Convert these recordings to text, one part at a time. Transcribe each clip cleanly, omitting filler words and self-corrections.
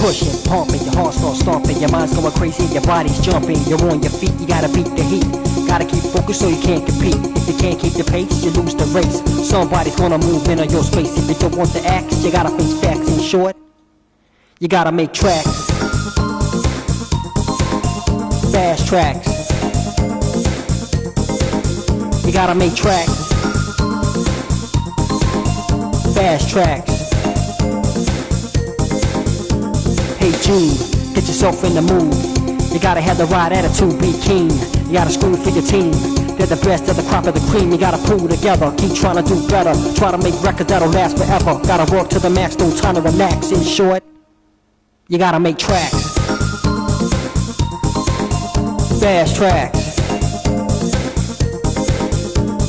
pushing, pumping, your heart starts stomping, your mind's going crazy, your body's jumping, you're on your feet, you gotta beat the heat. Gotta keep focused so you can't compete. If you can't keep the pace, you lose the race. Somebody's gonna move into your space. If you don't want the axe, you gotta face facts. In short, you gotta make tracks. Fast tracks. You gotta make tracks. Fast tracks. Hey Jude, get yourself in the mood. You gotta have the right attitude, be keen. You gotta scream for your team. They're the best of the crop of the cream. You gotta pull together, keep trying to do better. Try to make records that'll last forever. Gotta work to the max, no time to relax. In short, you gotta make tracks. Fast tracks.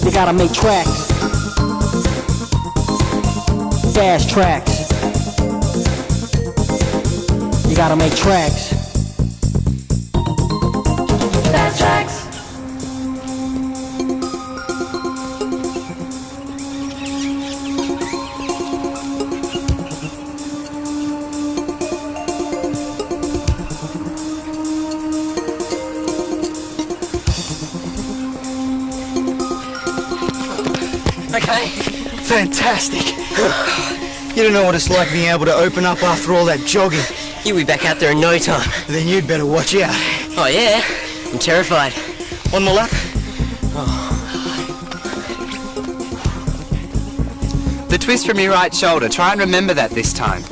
You gotta make tracks. Fast tracks. You gotta make tracks. Fast tracks. Okay. Fantastic. You don't know what it's like being able to open up after all that jogging. You'll be back out there in no time. Then you'd better watch out. Oh yeah? I'm terrified. One more lap. The twist from your right shoulder. Try and remember that this time.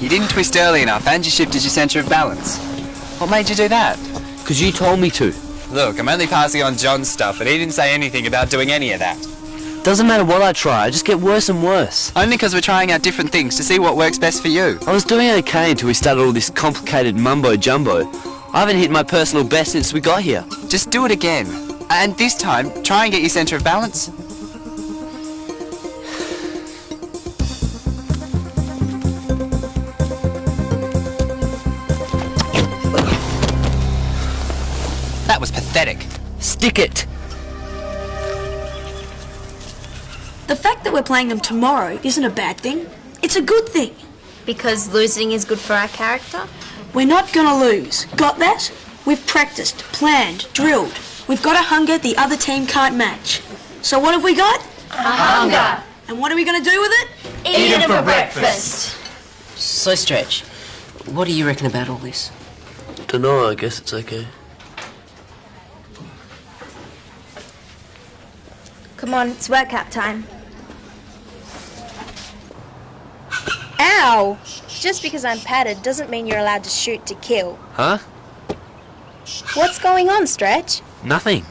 You didn't twist early enough and you shifted your centre of balance. What made you do that? Because you told me to. Look, I'm only passing on John's stuff, and he didn't say anything about doing any of that. Doesn't matter what I try, I just get worse and worse. Only because we're trying out different things to see what works best for you. I was doing okay until we started all this complicated mumbo-jumbo. I haven't hit my personal best since we got here. Just do it again. And this time, try and get your centre of balance. That was pathetic. Stick it! The fact that we're playing them tomorrow isn't a bad thing. It's a good thing. Because losing is good for our character? We're not gonna lose. Got that? We've practiced, planned, drilled. We've got a hunger the other team can't match. So what have we got? A hunger. And what are we gonna do with it? Eat it for breakfast. So Stretch, what do you reckon about all this? Dunno, I guess it's okay. Come on, it's workout time. Ow! Just because I'm padded doesn't mean you're allowed to shoot to kill. Huh? What's going on, Stretch? Nothing.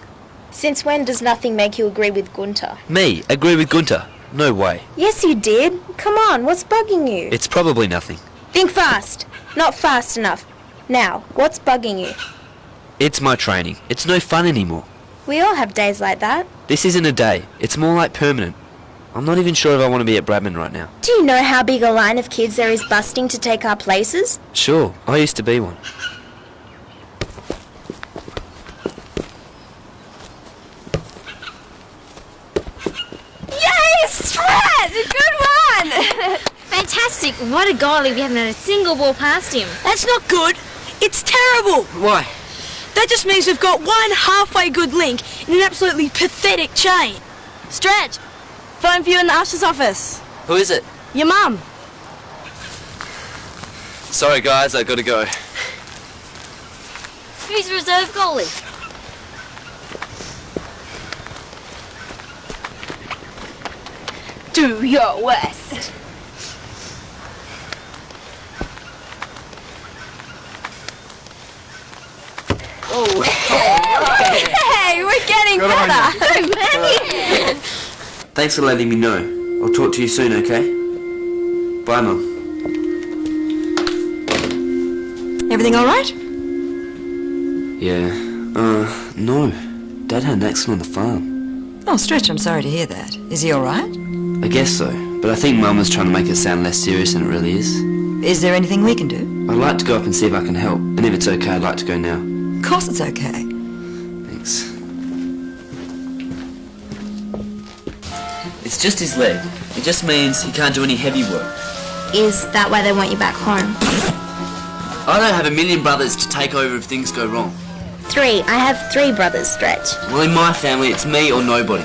Since when does nothing make you agree with Gunter? Me? Agree with Gunter? No way. Yes, you did. Come on, what's bugging you? It's probably nothing. Think fast. Not fast enough. Now, what's bugging you? It's my training. It's no fun anymore. We all have days like that. This isn't a day. It's more like permanent. I'm not even sure if I want to be at Bradman right now. Do you know how big a line of kids there is busting to take our places? Sure, I used to be one. Yay, Strat! Good one! Fantastic. What a goalie. We haven't had a single ball past him. That's not good. It's terrible. Why? That just means we've got one halfway good link in an absolutely pathetic chain. Stretch, phone for you in the usher's office. Who is it? Your mum. Sorry guys, I gotta go. Who's reserve goalie? Do your worst. Oh. Hey, we're getting better. Thanks for letting me know. I'll talk to you soon, okay? Bye, Mum. Everything all right? Yeah. No. Dad had an accident on the farm. Oh, Stretch, I'm sorry to hear that. Is he all right? I guess so, but I think Mum was trying to make it sound less serious than it really is. Is there anything we can do? I'd like to go up and see if I can help, and if it's okay, I'd like to go now. Of course it's okay. Thanks. It's just his leg. It just means he can't do any heavy work. Is that why they want you back home? I don't have a million brothers to take over if things go wrong. 3. I have 3 brothers, Stretch. Well, in my family, it's me or nobody.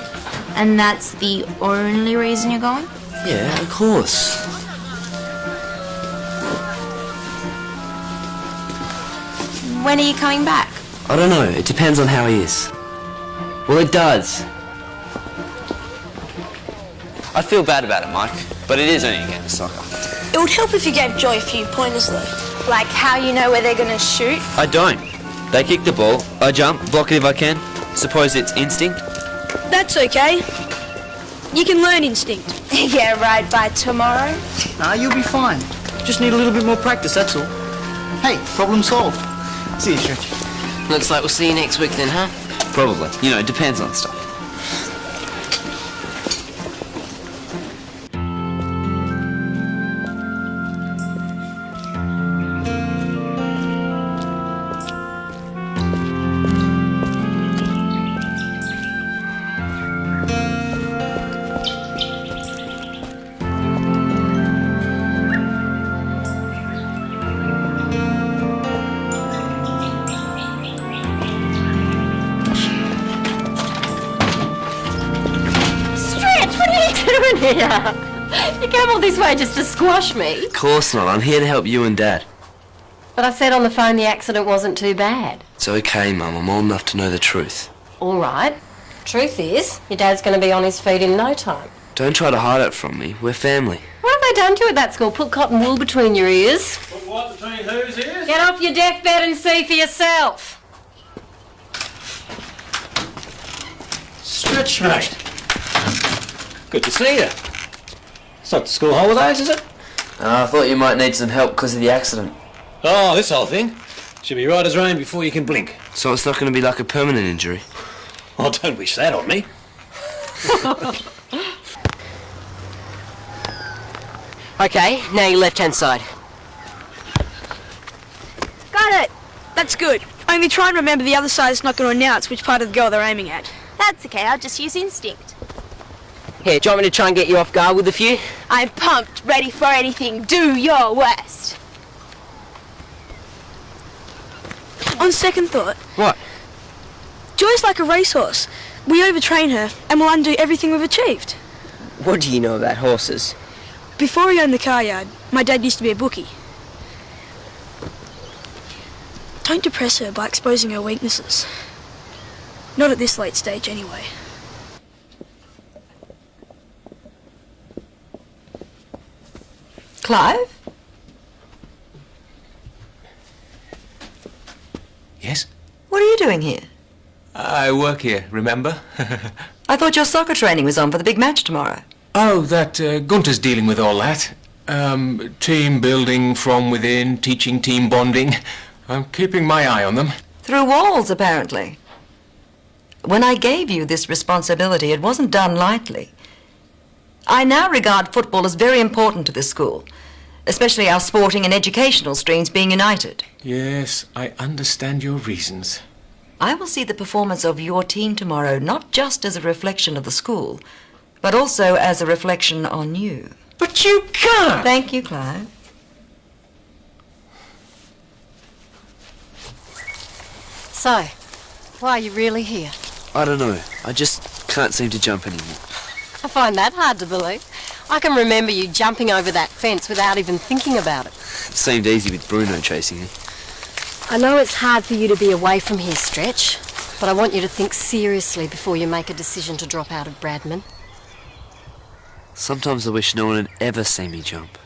And that's the only reason you're going? Yeah, of course. When are you coming back? I don't know. It depends on how he is. Well, it does. I feel bad about it, Mike, but it is only a game of soccer. It would help if you gave Joy a few pointers, though. Like how you know where they're gonna shoot? I don't. They kick the ball, I jump, block it if I can. Suppose it's instinct? That's okay. You can learn instinct. Yeah, right, by tomorrow? Nah, you'll be fine. Just need a little bit more practice, that's all. Hey, problem solved. See you, Stretch. Looks like we'll see you next week then, huh? Probably. You know, it depends on stuff. You came all this way just to squash me. Of course not. I'm here to help you and Dad. But I said on the phone the accident wasn't too bad. It's okay, Mum. I'm old enough to know the truth. All right. Truth is, your dad's going to be on his feet in no time. Don't try to hide it from me. We're family. What have they done to you at that school? Put cotton wool between your ears? Put what between whose ears? Get off your deathbed and see for yourself. Stretch, mate. Good to see you. It's not the school holidays, is it? I thought you might need some help because of the accident. Oh, this whole thing. Should be right as rain before you can blink. So it's not going to be like a permanent injury? Oh, don't wish that on me. Okay, now your left-hand side. Got it. That's good. Only try and remember the other side is not going to announce which part of the goal they're aiming at. That's okay, I'll just use instinct. Here, do you want me to try and get you off guard with a few? I'm pumped, ready for anything. Do your worst. On second thought, What? Joy's like a racehorse. We overtrain her and we'll undo everything we've achieved. What do you know about horses? Before he owned the car yard, my dad used to be a bookie. Don't depress her by exposing her weaknesses. Not at this late stage, anyway. Clive? Yes? What are you doing here? I work here, remember? I thought your soccer training was on for the big match tomorrow. Oh, that Gunter's dealing with all that. Team building from within, teaching team bonding. I'm keeping my eye on them. Through walls, apparently. When I gave you this responsibility, it wasn't done lightly. I now regard football as very important to this school, especially our sporting and educational streams being united. Yes, I understand your reasons. I will see the performance of your team tomorrow not just as a reflection of the school, but also as a reflection on you. But you can't! Thank you, Clive. So, why are you really here? I don't know. I just can't seem to jump anymore. I find that hard to believe. I can remember you jumping over that fence without even thinking about it. It seemed easy with Bruno chasing me. I know it's hard for you to be away from here, Stretch, but I want you to think seriously before you make a decision to drop out of Bradman. Sometimes I wish no one had ever seen me jump.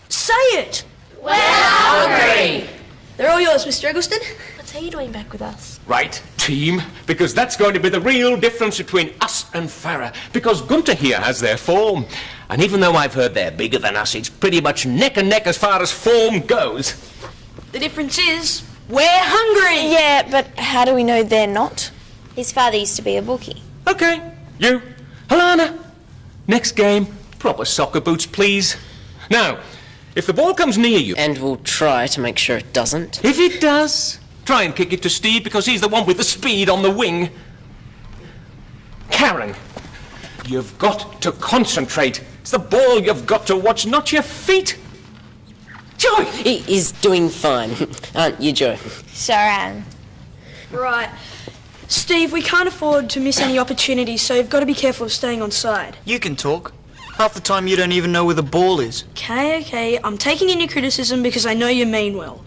Say it! We're hungry! They're all yours, Mr. Eggleston. What are you doing back with us? Right, team, because that's going to be the real difference between us and Farah, because Gunter here has their form. And even though I've heard they're bigger than us, it's pretty much neck and neck as far as form goes. The difference is, we're hungry! Yeah, but how do we know they're not? His father used to be a bookie. Okay, you, Alana, next game, proper soccer boots, please. Now, if the ball comes near you... And we'll try to make sure it doesn't. If it does, try and kick it to Steve because he's the one with the speed on the wing. Karen, you've got to concentrate. It's the ball you've got to watch, not your feet. Joy! He is doing fine, aren't you, Joe? Sure am. Right. Steve, we can't afford to miss any opportunities, so you've got to be careful of staying on side. You can talk. Half the time you don't even know where the ball is. Okay, I'm taking in your criticism because I know you mean well.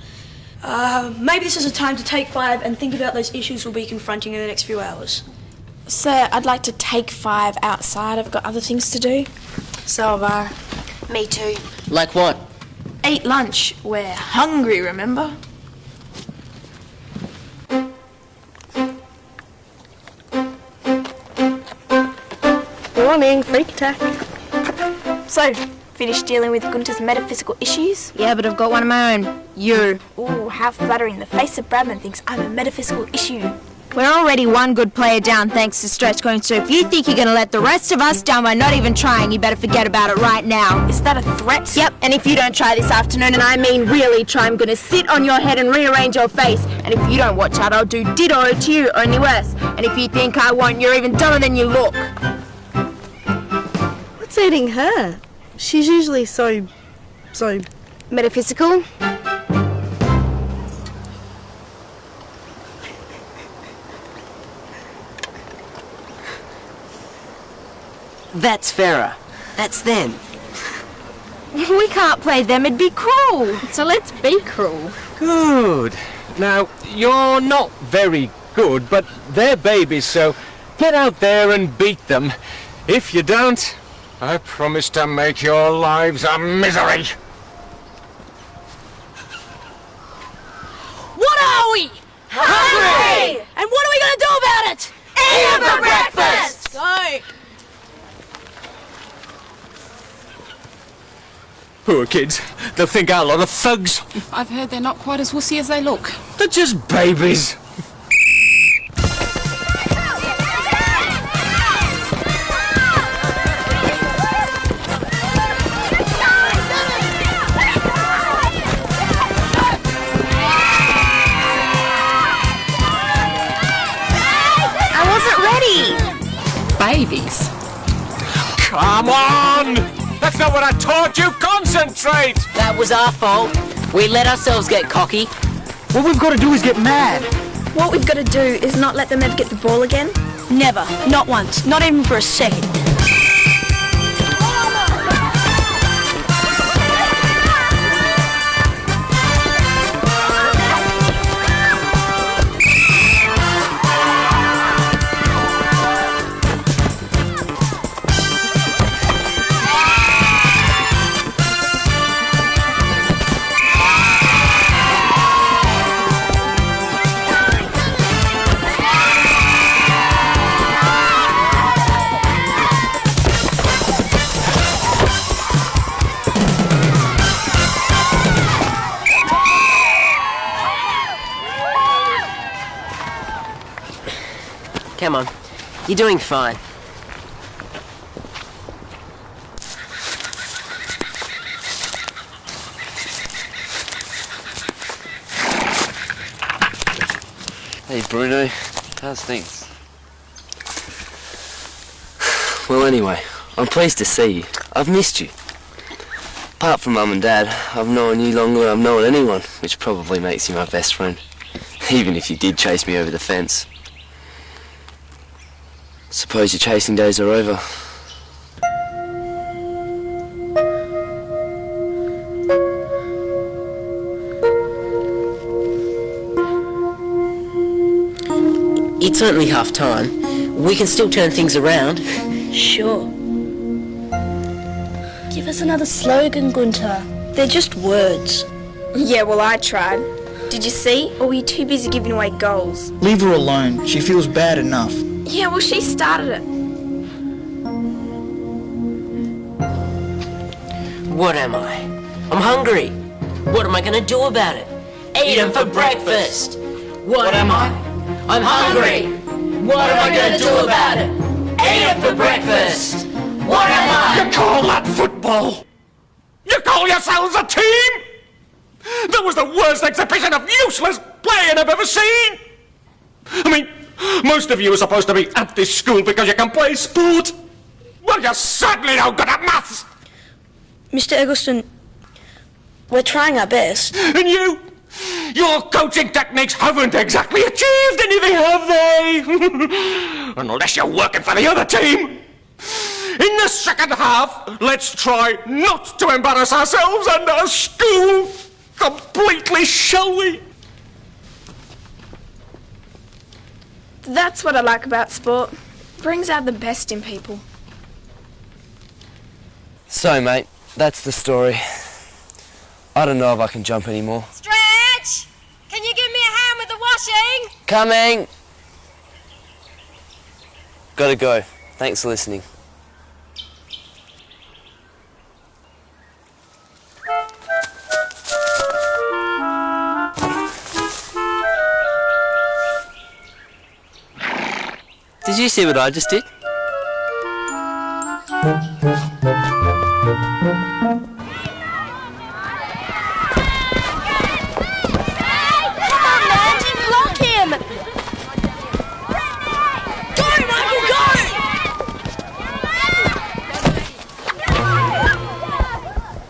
Maybe this is a time to take 5 and think about those issues we'll be confronting in the next few hours. Sir, I'd like to take 5 outside. I've got other things to do. So have I. Me too. Like what? Eat lunch. We're hungry, remember? Morning, freak attack. So, finished dealing with Gunter's metaphysical issues? Yeah, but I've got one of my own. You. Ooh, how flattering. The face of Bradman thinks I'm a metaphysical issue. We're already one good player down thanks to Stretch going, so if you think you're going to let the rest of us down by not even trying, you better forget about it right now. Is that a threat? Yep, and if you don't try this afternoon, and I mean really try, I'm going to sit on your head and rearrange your face. And if you don't watch out, I'll do ditto to you, only worse. And if you think I won't, you're even dumber than you look. What's eating her? She's usually so metaphysical. That's Farah. That's them. We can't play them, it'd be cruel. So let's be cruel. Good. Now, you're not very good, but they're babies, so get out there and beat them. If you don't, I promise to make your lives a misery. What are we? Hungry! And what are we going to do about it? Eat them for breakfast! Go! Poor kids. They'll think our lot of thugs. I've heard they're not quite as wussy as they look. They're just babies. Babies. Come on! That's not what I taught you! Concentrate! That was our fault. We let ourselves get cocky. What we've got to do is get mad. What we've got to do is not let them ever get the ball again. Never. Not once. Not even for a second. Come on. You're doing fine. Hey Bruno, how's things? Well anyway, I'm pleased to see you. I've missed you. Apart from Mum and Dad, I've known you longer than I've known anyone, which probably makes you my best friend. Even if you did chase me over the fence. Suppose your chasing days are over. It's only half time. We can still turn things around. Sure. Give us another slogan, Gunter. They're just words. Yeah, well, I tried. Did you see? Or were you too busy giving away goals? Leave her alone. She feels bad enough. Yeah, well, she started it. What am I? I'm hungry. What am I going to do about it? Eat them for breakfast. What am I? I'm hungry. What am I going to do about it? Eat them for breakfast. What am I? You call that football? You call yourselves a team? That was the worst exhibition of useless playing I've ever seen. I mean, Most of you are supposed to be at this school because you can play sport. Well, you're certainly no good at maths. Mr. Eggleston, we're trying our best. And you? Your coaching techniques haven't exactly achieved anything, have they? Unless you're working for the other team. In the second half, let's try not to embarrass ourselves and our school completely, shall we? That's what I like about sport. Brings out the best in people. So, mate, that's the story. I don't know if I can jump anymore. Stretch! Can you give me a hand with the washing? Coming! Gotta go. Thanks for listening. Did you see what I just did?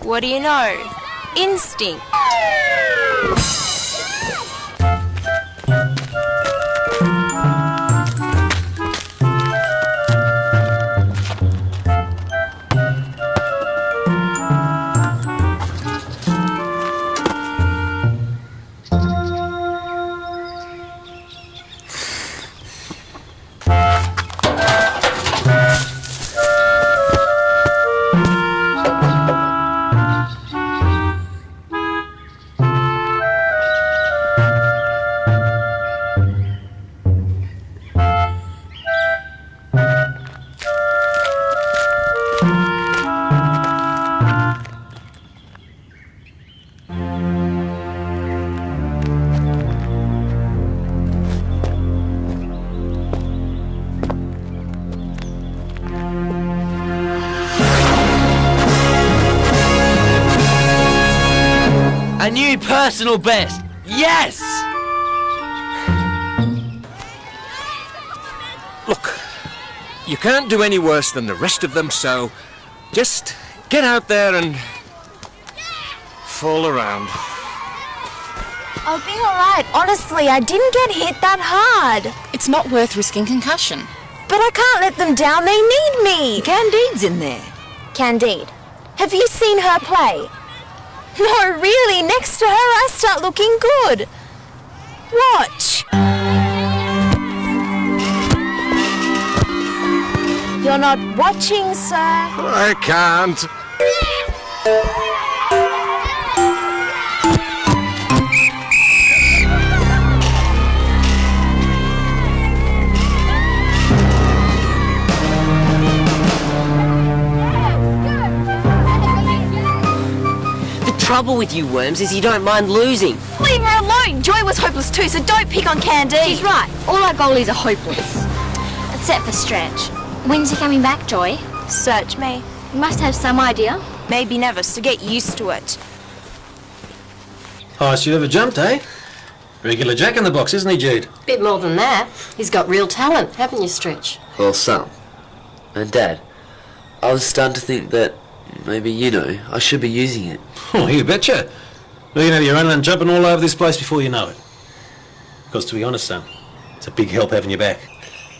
What do you know? Instinct. A new personal best! Yes! Look, you can't do any worse than the rest of them, so just get out there and fall around. I'll be alright. Honestly, I didn't get hit that hard. It's not worth risking concussion. But I can't let them down. They need me. Candide's in there. Candide. Have you seen her play? No, really. Next to her, I start looking good. Watch. You're not watching, sir. I can't. The trouble with you worms is you don't mind losing. Leave her alone. Joy was hopeless too, so don't pick on Candide. She's right. All our goalies are hopeless. Except for Stretch. When's he coming back, Joy? Search me. You must have some idea. Maybe never, so get used to it. Highest you ever jumped, eh? Regular Jack in the box, isn't he, Jude? Bit more than that. He's got real talent, haven't you, Stretch? Well, some. And Dad, I was starting to think that maybe, I should be using it. Oh, you betcha. You're going to have your running and jumping all over this place before you know it. Because to be honest, son, it's a big help having you back.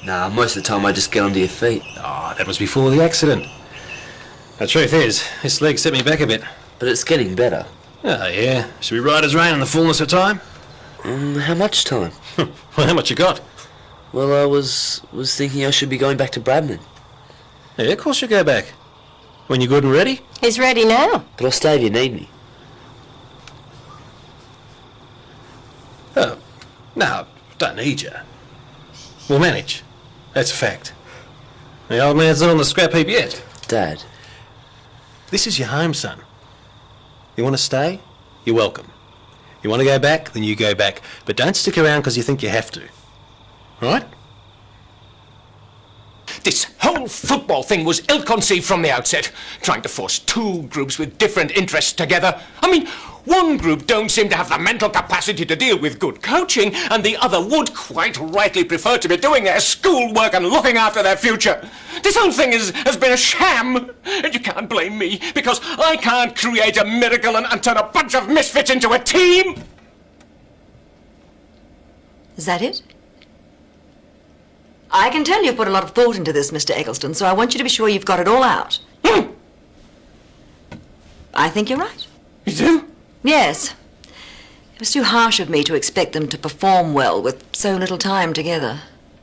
Nah, most of the time I just get onto your feet. Oh, that was before the accident. The truth is, this leg set me back a bit. But it's getting better. Oh, yeah. Should we ride as rain in the fullness of time? How much time? Well, how much you got? Well, I was thinking I should be going back to Bradman. Yeah, of course you go back. When you're good and ready? He's ready now. But I'll stay if you need me. Oh, no, don't need you. We'll manage. That's a fact. The old man's not on the scrap heap yet. Dad. This is your home, son. You want to stay? You're welcome. You want to go back? Then you go back. But don't stick around because you think you have to. Right? This whole football thing was ill-conceived from the outset, trying to force two groups with different interests together. I mean, One group don't seem to have the mental capacity to deal with good coaching, and the other would quite rightly prefer to be doing their schoolwork and looking after their future. This whole thing has been a sham, and you can't blame me, because I can't create a miracle and turn a bunch of misfits into a team. Is that it? I can tell you've put a lot of thought into this, Mr. Eggleston, so I want you to be sure you've got it all out. I think you're right. You do? Yes. It was too harsh of me to expect them to perform well with so little time together.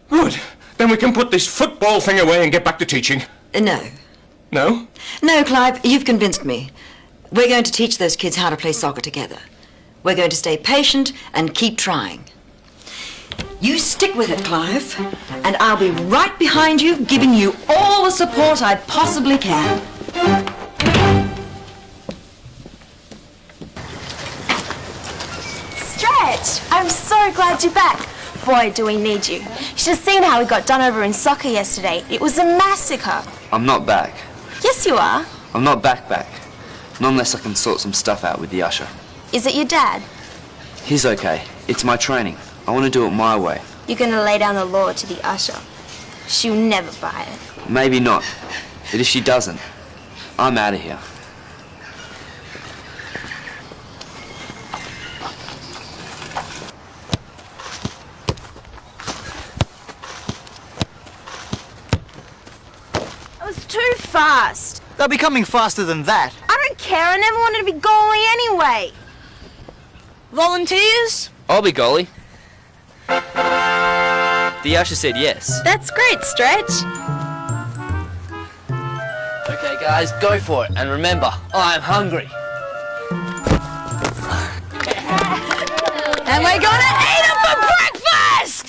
Good. Then we can put this football thing away and get back to teaching. No. No? No, Clive, you've convinced me. We're going to teach those kids how to play soccer together. We're going to stay patient and keep trying. You stick with it, Clive, and I'll be right behind you, giving you all the support I possibly can. Stretch! I'm so glad you're back. Boy, do we need you. You should have seen how we got done over in soccer yesterday. It was a massacre. I'm not back. Yes, you are. I'm not back. Not unless I can sort some stuff out with the usher. Is it your dad? He's okay. It's my training. I want to do it my way. You're going to lay down the law to the usher. She'll never buy it. Maybe not. But if she doesn't, I'm out of here. It was too fast. They'll be coming faster than that. I don't care. I never wanted to be goalie anyway. Volunteers? I'll be goalie. The usher said yes. That's great, Stretch. Okay, guys, go for it. And remember, I'm hungry. And we're gonna eat them for breakfast!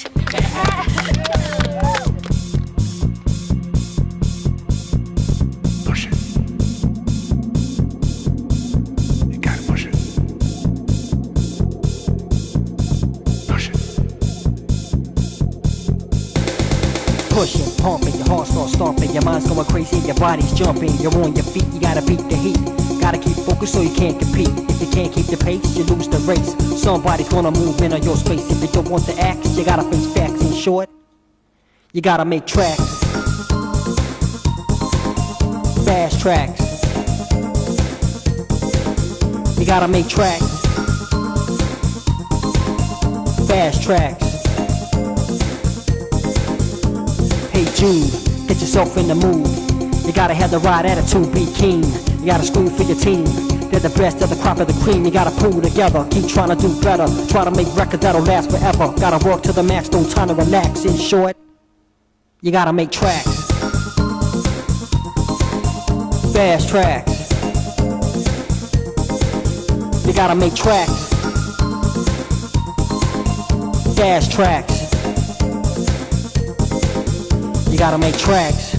Push it. You gotta push it. Push it. Pushing, pumping, your heart starts stomping, your mind's going crazy, your body's jumping, you're on your feet, you gotta beat the heat. Gotta keep focused so you can't compete. If you can't keep the pace, you lose the race. Somebody's gonna move in on your space. If you don't want the axe, you gotta face facts. In short, you gotta make tracks. Fast tracks. You gotta make tracks. Fast tracks. Hey Jude, get yourself in the mood. You gotta have the right attitude, be keen. You gotta school for your team. They're the best of the crop of the cream. You gotta pull together, keep trying to do better. Try to make records that'll last forever. Gotta work to the max, no time to relax. In short, you gotta make tracks. Fast tracks. You gotta make tracks. Fast tracks. You gotta make tracks.